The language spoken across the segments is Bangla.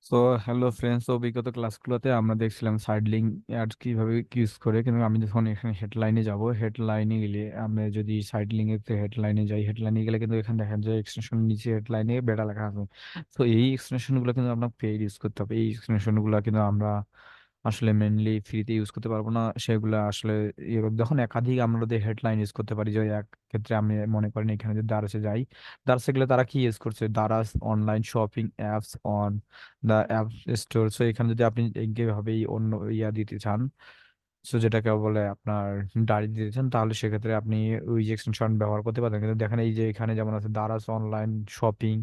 সো হ্যালো ফ্রেন্ডস, বিগত ক্লাসগুলোতে আমরা দেখছিলাম সাইড লিঙ্ক অ্যাড কিভাবে ইউজ করে, কিন্তু আমি যখন এখানে হেডলাইনে যাব, হেডলাইনে গেলে আমরা যদি সাইড লিঙ্কে হেডলাইনে যাই, হেডলাইনে গেলে কিন্তু এখানে দেখেন যে এক্সটেনশন নিচে হেডলাইনে বেটা লেখা আছে। তো এই এক্সটেনশনগুলো কিন্তু আপনার পেইড ইউজ করতে হবে। এই এক্সটেনশনগুলো কিন্তু আমরা আসলে মেনলি ফ্রিতে ইউজ করতে পারবো না। সেগুলো আসলে যখন একাধিক আমরা যদি হেডলাইন ইউজ করতে পারি, যে এক ক্ষেত্রে আমি মনে করেন এখানে যদি দারাসে যাই, দারাসে গেলে তারা কি ইউজ করছে, Daraz online shopping apps on the app store. So এখানে যদি আপনি এইভাবেই অন্য ইয়া দিতে চান, সো যেটাকে বলে আপনার ডায়েরি দিতে চান, তাহলে সেক্ষেত্রে আপনি ওই যে এক্সটেনশন ব্যবহার করতে পারেন। কিন্তু দেখেন এই যে এখানে যেমন আছে দারাজ অনলাইন শপিং,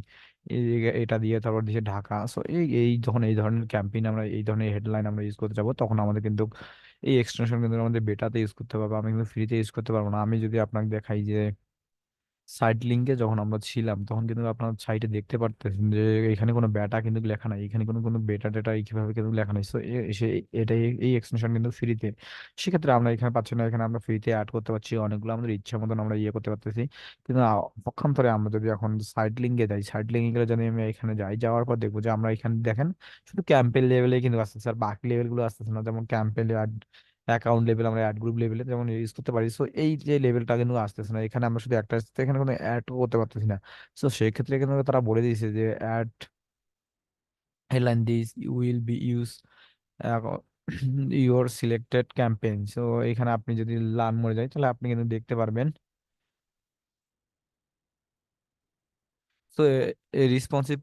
এটা দিয়ে তারপর দিচ্ছে ঢাকা। সো এই এই যখন এই ধরনের ক্যাম্পেইন আমরা এই ধরনের হেডলাইন আমরা ইউজ করতে যাবো, তখন আমাদের কিন্তু এই এক্সটেনশন কিন্তু আমাদের বেটাতে ইউজ করতে হবে, আমি কিন্তু ফ্রিতে ইউজ করতে পারবো না। আমি যদি আপনাকে দেখাই যে সাইড লিঙ্কে যখন আমরা ছিলাম, তখন কিন্তু আপনার সাইটে দেখতে পারতেছেন যে এখানে কোনো বেটা কিন্তু লেখা নাই, এখানে কোনো কোনো বেটা টেটা কিভাবে কিন্তু লেখা নাই। সো এটাই এই এক্সটেনশন কিন্তু ফ্রিতে। সেক্ষেত্রে আমরা এখানে পাচ্ছি না, এখানে আমরা ফ্রিতে অ্যাড করতে পারছি অনেকগুলো, আমাদের ইচ্ছা মতন আমরা ইয়ে করতে পারতেছি। কিন্তু পক্ষান্তরে আমরা যদি এখন সাইড লিঙ্কে যাই, সাইড লিঙ্কে গেলে যদি আমি এখানে যাই, যাওয়ার পর দেখবো যে আমরা এখানে দেখেন শুধু ক্যাম্পের লেভেলে কিন্তু আসতেছে, আর বাকি লেভেলগুলো আসতেছে না। যেমন ক্যাম্পের অ্যাকাউন্ট লেভেল আমরা অ্যাড গ্রুপ লেভেলে যেমন ইউজ করতে পারি, সো এই যে লেভেলটা কিন্তু আসতেছে না। এখানে আমরা শুধু একটা আসছে, এখানে কোনো অ্যাড করতে পারতেছি না। সো সেই ক্ষেত্রে কিন্তু তারা বলে দিয়েছে যে ad headline this will be use your selected campaign. So এখানে আপনি যদি লার্ন মরে যায়, তাহলে আপনি কিন্তু দেখতে পারবেন। তো রেসপন্সিভ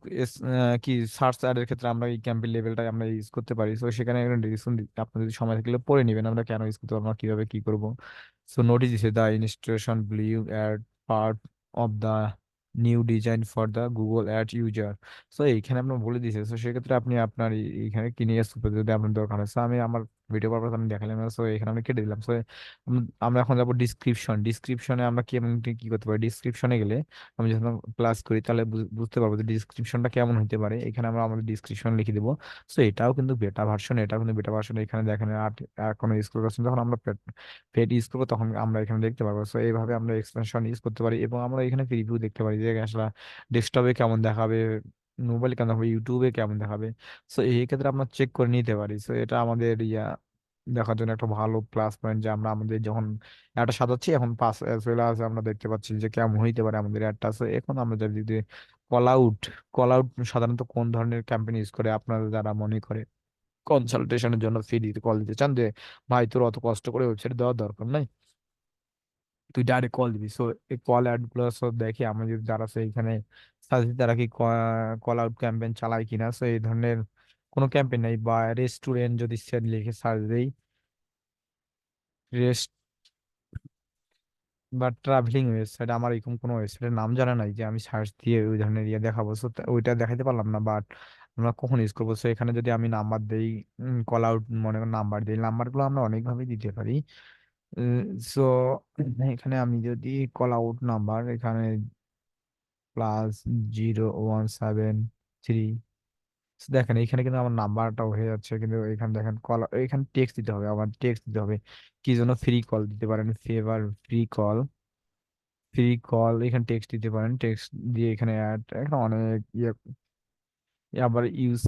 কি সার্চ অ্যাডের ক্ষেত্রে আমরা এই ক্যাম্পেইন লেভেলটা আমরা ইউজ করতে পারি। সো সেখানে একটা ডিসক্রিপশন আপনার যদি সময় থাকলে পড়ে নেবেন আমরা কেন ইউজ করতে পারবো না, কিভাবে কি করব। সো নোটিস দিছে the installation blue ad part of the new design for the Google ad user. So এইখানে আপনার বলে দিছে। সো সেক্ষেত্রে আপনি আপনার এইখানে কিনে ইউজ করতে যদি আপনার দরকার হয়। সো আমি আমার ভিডিও পারপাস আমি দেখালাম না, সো এখানে আমি কেটে দিলাম। সো আমরা এখন যাবো ডিসক্রিপশনে আমরা কেমন কি করতে পারি। ডিসক্রিপশনে গেলে আমি যখন ক্লাস করি, তাহলে বুঝতে পারবো যে ডিসক্রিপশনটা কেমন হতে পারে। এখানে আমরা আমাদের ডিসক্রিপশন লিখে দিব। সো এটাও কিন্তু বেটা ভার্সন, এটাও কিন্তু বেটা ভার্সন। এখানে দেখেন আর কোনো স্কুল করছেন, যখন আমরা পেড ইউজ করবো তখন আমরা এখানে দেখতে পারবো। সো এইভাবে আমরা এক্সটেনশন ইউজ করতে পারি, এবং আমরা এখানে রিভিউ দেখতে পারি যে আসলে ডেস্কটপে কেমন দেখাবে, মোবাইল কেমন দেখাবে, ইউটিউবে কেমন দেখাবে। সো এই ক্ষেত্রে আমরা চেক করে নিতে পারি। সো এটা আমাদের দেখার জন্য একটা ভালো প্লাস পয়েন্ট, যে আমরা আমাদের যখন একটা সাজাচ্ছি, এখন পাস অ্যাজ ওয়েল আজ আমরা দেখতে পাচ্ছি যে কেমন হইতে পারে আমাদের অ্যাডটা। সো এখন আমরা যদি কল আউট কল আউট সাধারণত কোন ধরনের ক্যাম্পেইন ইউজ করে, আপনারা যারা মনে করে কনসালটেশনের জন্য ফ্রি দিতে কল দিতে চান, যে ভাই তোর অত কষ্ট করে ওয়েবসাইট দেওয়ার দরকার নাই, তুই ডাইরেক্ট কল দিবি। সো এই কল অ্যাড গুলো সব দেখি আমরা যদি যারা আছে এখানে সার্চ, তারা কি কল আউট ক্যাম্পেইন চালায় কিনা। সো এই ধরনের কোনো ক্যাম্পেইন নাই। বা রেস্টুরেন্ট যদি লিখে সার্চ দেই, বা ট্রাভেলিং ওয়েবসাইট, আমার এরকম কোনো ওয়েবসাইটের নাম জানা নাই যে আমি সার্চ দিয়ে ওই ধরনের দেখাবো। সো ওইটা দেখাইতে পারলাম না। বাট আমরা কখন ইউজ করবো, সো এখানে যদি আমি নাম্বার দেই, কল আউট মনে করেন নাম্বার দিই, নাম্বারগুলো আমরা অনেকভাবে দিতে পারি। সো এখানে আমি যদি কল আউট নাম্বার এখানে +0173, দেখেন এখানে কিন্তু আমার নাম্বারটা হয়ে যাচ্ছে, কিন্তু এখানে দেখেন কল, এখানে টেক্সট দিতে হবে, আবার টেক্সট দিতে হবে কি জন্য, ফ্রি কল দিতে পারেন, ফেভার ফ্রি কল এখানে টেক্সট দিতে পারেন, টেক্সট দিয়ে এখানে অ্যাড, এখানে অনেক আবার ইউজ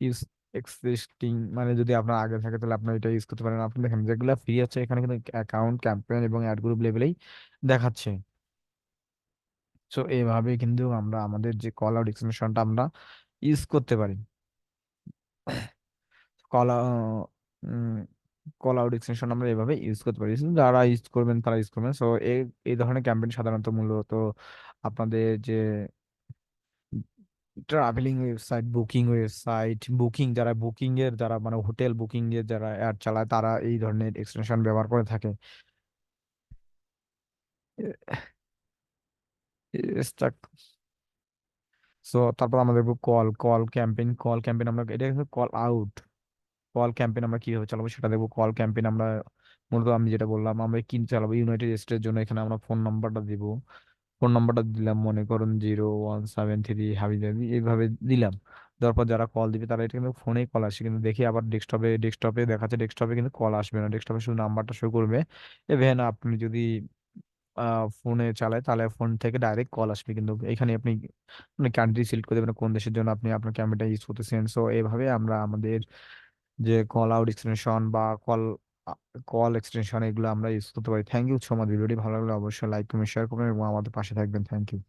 ইউজ এক্সিস্টিং, মানে যদি আপনার আগে থাকে তাহলে আপনি এটা ইউজ করতে পারেন। আপনি দেখেন যেগুলো ফ্রি আছে এখানে কিন্তু অ্যাকাউন্ট ক্যাম্পেইন এবং অ্যাড গ্রুপ লেভেলেই দেখাচ্ছে। সো এইভাবে কিন্তু আমরা আমাদের যে কল আউট এক্সটেনশনটা আমরা ইউজ করতে পারি। কল কল আউট এক্সটেনশন আমরা এভাবে ইউজ করতে পারি। So, যারা ইউজ করবেন তারা ইউজ করবেন। সো এই এই ধরনের ক্যাম্পেইন সাধারণত মূলত আপনাদের যে ট্রাভেলিং ওয়েবসাইট, বুকিং, যারা বুকিং এর যারা মানে হোটেল বুকিং এর যারা অ্যাড চালায়, তারা এই ধরনের এক্সটেনশন ব্যবহার করে থাকে। সো তারপর আমাদের কল ক্যাম্পেইন আমরা এটা কল ক্যাম্পেইন আমরা কিভাবে চালাবো সেটা দেখবো। কল ক্যাম্পেইন আমরা মূলত আমি যেটা বললাম, আমরা কিনতে চালাবো ইউনাইটেড স্টেটের জন্য। এখানে আমরা ফোন নাম্বারটা দিব, ফোন নাম্বারটা দিলাম মনে করুন 0173 হাবিজাবি, এইভাবে দিলাম। দেওয়ার পর যারা কল দিবে তারা এটা কিন্তু ফোনেই কল আসে, কিন্তু দেখি আবার ডেস্কটপে দেখাচ্ছে, ডেস্কটপে কিন্তু কল আসবে না, ডেস্কটপে শুধু নাম্বারটা শো করবে। এভেন আপনি যদি ফোনে চালায় তাহলে ফোন থেকে ডাইরেক্ট কল আসবে, কিন্তু এখানে আপনি মানে কান্ট্রি সিলেক্ট করে দেবেন কোন দেশের জন্য আপনি আপনার ক্যামেরাটা ইউজ করতেছেন। সো এইভাবে আমরা আমাদের যে কল আউট এক্সটেনশন বা কল এক্সটেনশন এগুলো আমরা ইউজ করতে পারি। Thank you so much. ভিডিওটি ভালো লাগলে অবশ্যই লাইক কমেন্ট শেয়ার করবেন এবং আমাদের পাশে থাকবেন। Thank you.